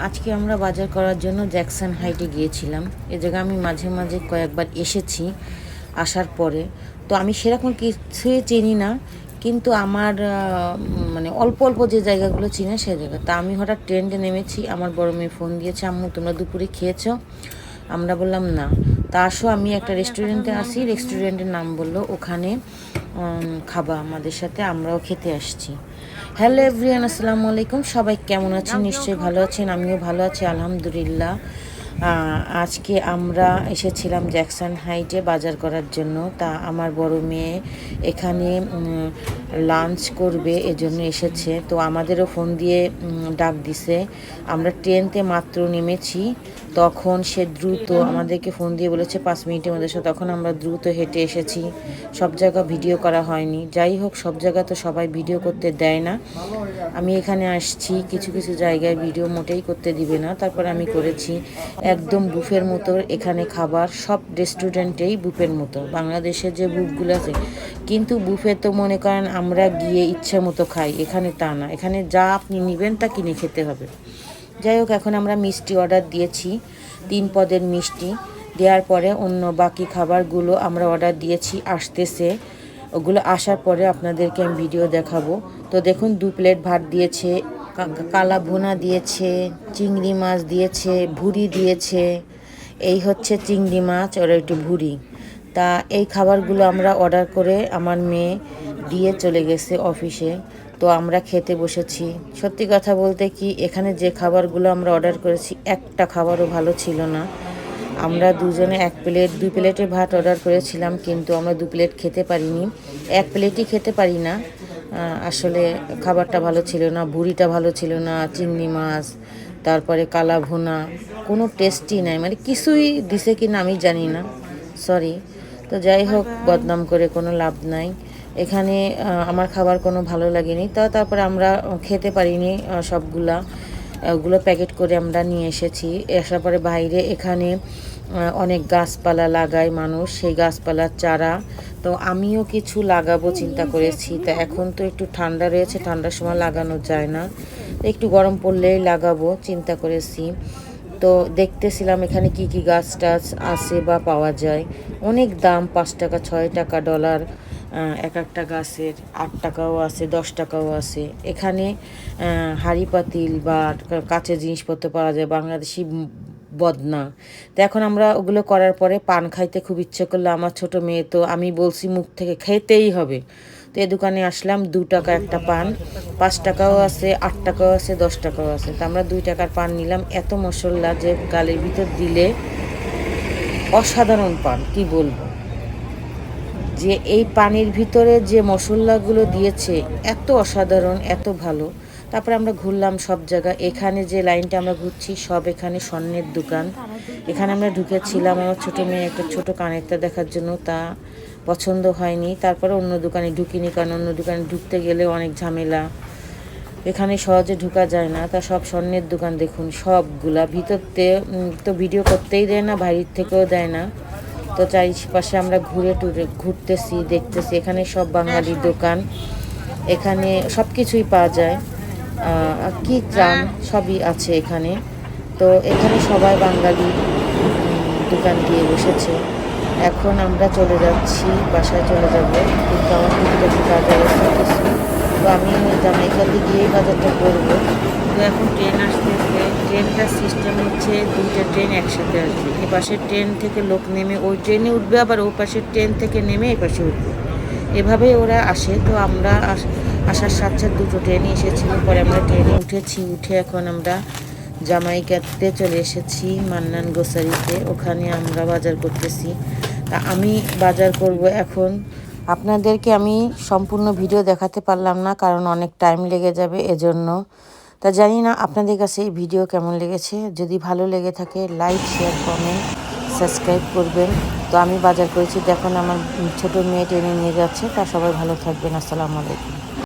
আজকে আমরা বাজার করার জন্য জ্যাকসন হাইটে গিয়েছিলাম। এ জায়গায় আমি মাঝে মাঝে কয়েকবার এসেছি। আসার পরে তো আমি সেরকম কিছুই চিনি না, কিন্তু আমার মানে অল্প অল্প যে জায়গাগুলো চিনি সেই জায়গা। তা আমি হঠাৎ ট্রেনে নেমেছি, আমার বড় মেয়ে ফোন দিয়েছে, আম্মু তোমরা দুপুরে খেয়েছো? আমরা বললাম না। তা আসো আমি একটা রেস্টুরেন্টে আসি, রেস্টুরেন্টের নাম বললো, ওখানে খাবা আমাদের সাথে, আমরাও খেতে আসছি। হ্যালো এভরিওয়ান, আসসালামু আলাইকুম। সবাই কেমন আছেন? নিশ্চয়ই ভালো আছেন, আমিও ভালো আছি আলহামদুলিল্লাহ। আজকে আমরা এসেছিলাম জ্যাকসন হাইটে বাজার করার জন্য। তা আমার বড় মেয়ে এখানে লাঞ্চ করবে এজন্য এসেছে। তো আমাদেরও ফোন দিয়ে ডাক দিছে। আমরা ট্রেনতে মাত্র নেমেছি, তখন সে দ্রুত আমাদেরকে ফোন দিয়ে বলেছে 5 মিনিটের মধ্যে। তখন আমরা দ্রুত হেঁটে এসেছি। সব জায়গা ভিডিও করা হয়নি, যাই হোক সব জায়গা তো সবাই ভিডিও করতে দেয় না। আমি এখানে আসছি, কিছু কিছু জায়গায় ভিডিও মোটেই করতে দিবে না, তারপর আমি করেছি। একদম বুফের মতো এখানে খাবার, সব রেস্টুরেন্টেই বুফের মতো, বাংলাদেশের যে বুফগুলো আছে। কিন্তু বুফে তো মনে করেন আমরা গিয়ে ইচ্ছে মতো খাই, এখানে তা না, এখানে যা আপনি নেবেন তা কিনে খেতে হবে। যাই হোক, এখন আমরা মিষ্টি অর্ডার দিয়েছি, 3 পদের মিষ্টি। দেওয়ার পরে অন্য বাকি খাবারগুলো আমরা অর্ডার দিয়েছি, আসতেছে। ওগুলো আসার পরে আপনাদেরকে আমি ভিডিও দেখাবো। তো দেখুন, 2 প্লেট ভাত দিয়েছে, কালা ভুনা দিয়েছে, চিংড়ি মাছ দিয়েছে, ভুড়ি দিয়েছে। এই হচ্ছে চিংড়ি মাছ আর একটু ভুড়ি। তা এই খাবারগুলো আমরা অর্ডার করে আমার মেয়ে দিয়ে চলে গেছে অফিসে। তো আমরা খেতে বসেছি। সত্যি কথা বলতে কি, এখানে যে খাবারগুলো আমরা অর্ডার করেছি একটা খাবারও ভালো ছিল না। আমরা দুজনে 2 প্লেটে ভাত অর্ডার করেছিলাম, কিন্তু আমরা 2 প্লেট খেতে পারিনি, 1 প্লেটই খেতে পারি না। আসলে খাবারটা ভালো ছিল না, ভুড়িটা ভালো ছিল না, চিংড়ি মাছ, তারপরে কালা ভুনা, কোনো টেস্টই নাই, মানে কিছুই দিছে কি না আমি জানি না, সরি। তো যাই হোক, বদনাম করে কোনো লাভ নাই। এখানে আমার খাবার কোনো ভালো লাগেনি। তারপরে আমরা খেতে পারিনি সবগুলা। ওগুলো প্যাকেট করে আমরা নিয়ে এসেছি। আসার পরে বাইরে এখানে অনেক গাছপালা লাগায় মানুষ, সেই গাছপালার চারা। তো আমিও কিছু লাগাবো চিন্তা করেছি। তা এখন তো একটু ঠান্ডা রয়েছে, ঠান্ডার সময় লাগানো যায় না, একটু গরম পড়লেই লাগাবো চিন্তা করেছি। তো দেখতেছিলাম এখানে কি কি গাছ টাছ আছে বা পাওয়া যায়। অনেক দাম, 5 টাকা 6 টাকা ডলার এক একটা গাছের, 8 টাকাও আছে, 10 টাকাও আছে। এখানে হাঁড়ি পাতিল বা কাচের জিনিসপত্র পাওয়া যায়, বাংলাদেশি বদনা। তো এখন আমরা ওগুলো করার পরে পান খাইতে খুব ইচ্ছে করলো আমার ছোট মেয়ে, তো আমি বলছি মুখ থেকে খেতেই হবে। তো এই দোকানে আসলাম, 2 টাকা একটা পান, 5 টাকাও আছে, 8 টাকাও আছে, 10 টাকাও আছে। তো আমরা 2 টাকার পান নিলাম। এত মশলা যে গালের ভিতর দিলে অসাধারণ পান, কি বলবো, যে এই পানির ভিতরে যে মশলাগুলো দিয়েছে এত অসাধারণ, এত ভালো। তারপরে আমরা ঘুরলাম সব জায়গা। এখানে যে লাইনটা আমরা ঘুরছি সব এখানে স্বর্ণের দোকান। এখানে আমরা ঢুকেছিলাম আমার ছোটো মেয়ে একটা ছোটো কানেরটা দেখার জন্য, তা পছন্দ হয়নি। তারপরে অন্য দোকানে ঢুকিনি, কারণ অন্য দোকানে ঢুকতে গেলে অনেক ঝামেলা, এখানে সহজে ঢোকা যায় না। তা সব স্বর্ণের দোকান দেখুন সবগুলা। ভিতরতে তো ভিডিও করতেই দেয় না, বাইরের থেকেও দেয় না। তো চারিপাশে আমরা ঘুরতেছি, দেখতেছি। এখানে সব বাঙালি দোকান, এখানে সব কিছুই পাওয়া যায়, কি চান সবই আছে এখানে। তো এখানে সবাই বাঙালি দোকান দিয়ে বসেছে। এখন আমরা চলে যাচ্ছি, বাসায় চলে যাব, কিন্তু আমার টুকিটাকি বাজার আছে কিছু। তো আমি জামাইকাতে গিয়েই বাজারটা করবো। তো এখন ট্রেন আসতেছে, ট্রেনটার সিস্টেম হচ্ছে 2টা ট্রেন একসাথে আসবে। এ পাশের ট্রেন থেকে লোক নেমে ওই ট্রেনে উঠবে, আবার ও পাশের ট্রেন থেকে নেমে এ পাশে উঠবে, এভাবেই ওরা আসে। তো আমরা আসার সাথে সাথে 2টো ট্রেনই এসেছিলো, পরে আমরা ট্রেনে উঠেছি। উঠে এখন আমরা জামাইকাতে চলে এসেছি, মান্নান গ্রোসারিতে, ওখানে আমরা বাজার করতেছি। তা আমি বাজার করব এখন। আপনাদেরকে আমি সম্পূর্ণ ভিডিও দেখাতে পারলাম না, কারণ অনেক টাইম লেগে যাবে এজন্য। তা জানি না আপনাদের কাছে এই ভিডিও কেমন লেগেছে। যদি ভালো লেগে থাকে লাইক, শেয়ার, কমেন্ট, সাবস্ক্রাইব করবেন। তো আমি বাজার করেছি, দেখুন আমার ছোটো মেয়ে টেনে নিয়ে যাচ্ছে। তা সবাই ভালো থাকবেন, আসসালামু আলাইকুম।